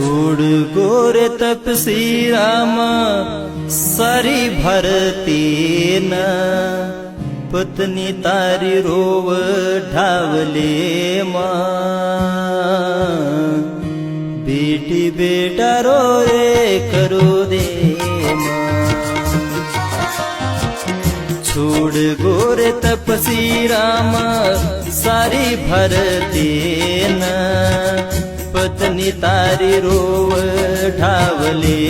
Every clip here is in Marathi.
छोड़ गोरे तपसी राम सारी भरती न पत्नी तारी रोव ढावले मां बेटी बेटा रो रे करो दे मां छोड़ गोरे तपसी राम सारी भरती न पत्नी तारी रोव ढावले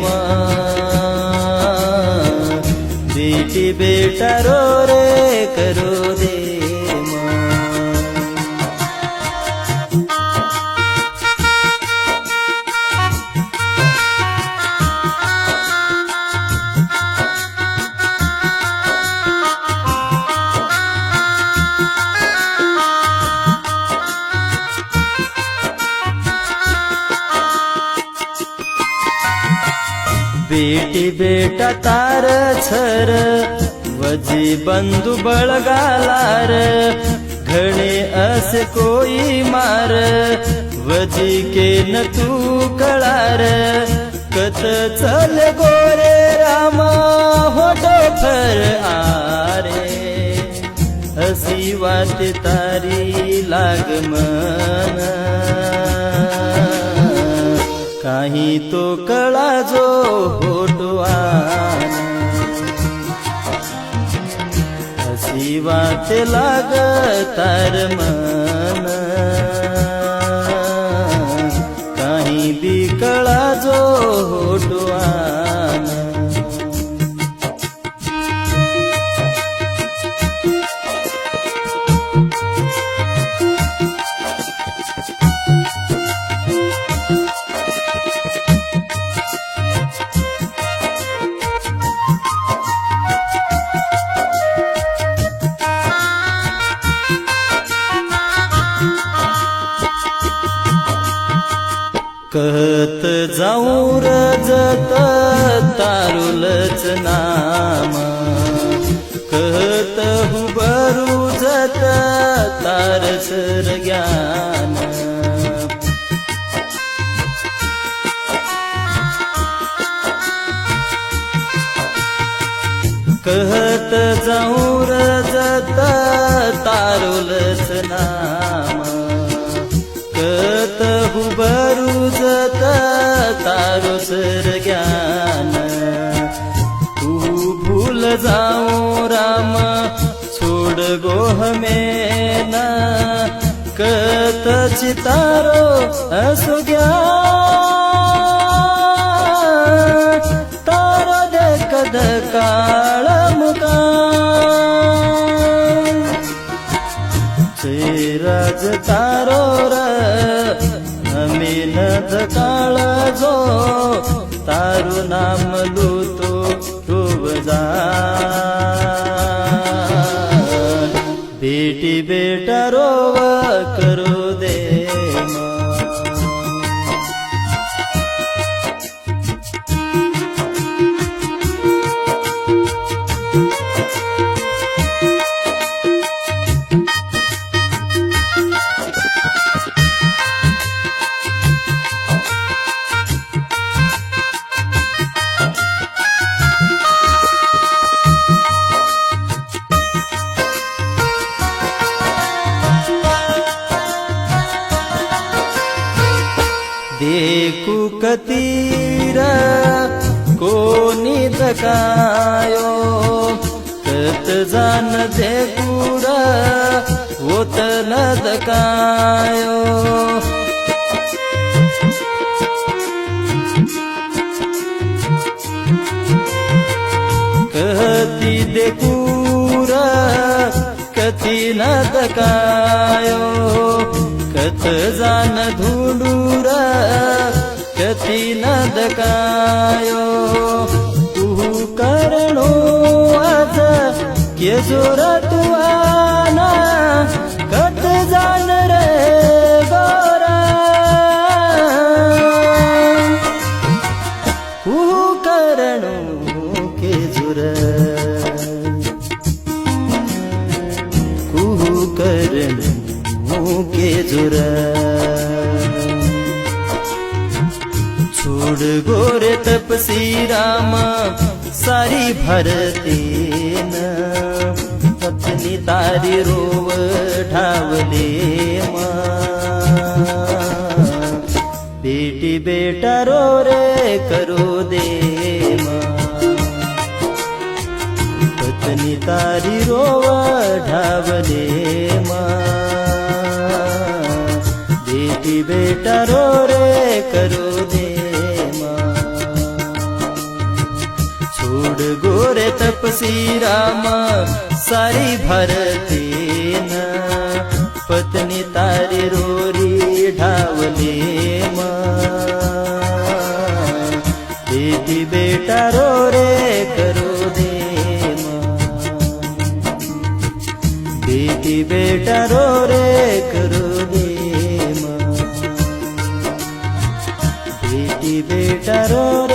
मां बेटी बेटा रो रे करो दे बेटी बेटा तार छर वजी बंधु बळगालार घणे असे कोई मार वजी के न तू कळार कत चल गोरे रामा होठो फर आरे हसी वाट तारी लागमन काही तो कळा जो होटवान हसी वाट लाग तार मन काही बी कळा जो होटवान कहत जाऊ रजत तारुलच नाम कहत हुबरू जत तारसर ज्ञान कहत जाऊ रजत तारुलच नाम कहत हुबरू जत तारो सर ज्ञान तू भूल जाऊं राम छोड़ गो हमें न कहत चितारो असु ज्ञान तारो देख काळ मुकान राज तारो मेहनत काळ जो तारू नाम लूतो डूबजा बेटी बेटा रोव करो दे देखू कतीर कोणी दकायो कत जान देखूड होत न दकायो कहती देखूर कती न दकायो कत जान धुंडूर कती न दकायो तू करणो आज के जोर तू आना कत जान रे गोरा तू करणो के जोर करणो के जोर छोड़ गोरे तपसी राम सारी भरते न पत्नी तारी रोव ढावले बेटी बेटा रो रे करो दे पत्नी तारी रोव ढावले बेटी बेटा रो रे करो दे छोड़ गोरे तपसी राम सारी भरते न पत्नी तारी रोरी ढावले बेटी बेटा रो रे करो दे बेटी बेटा रो रे करो दे बेटी बेटा रो रे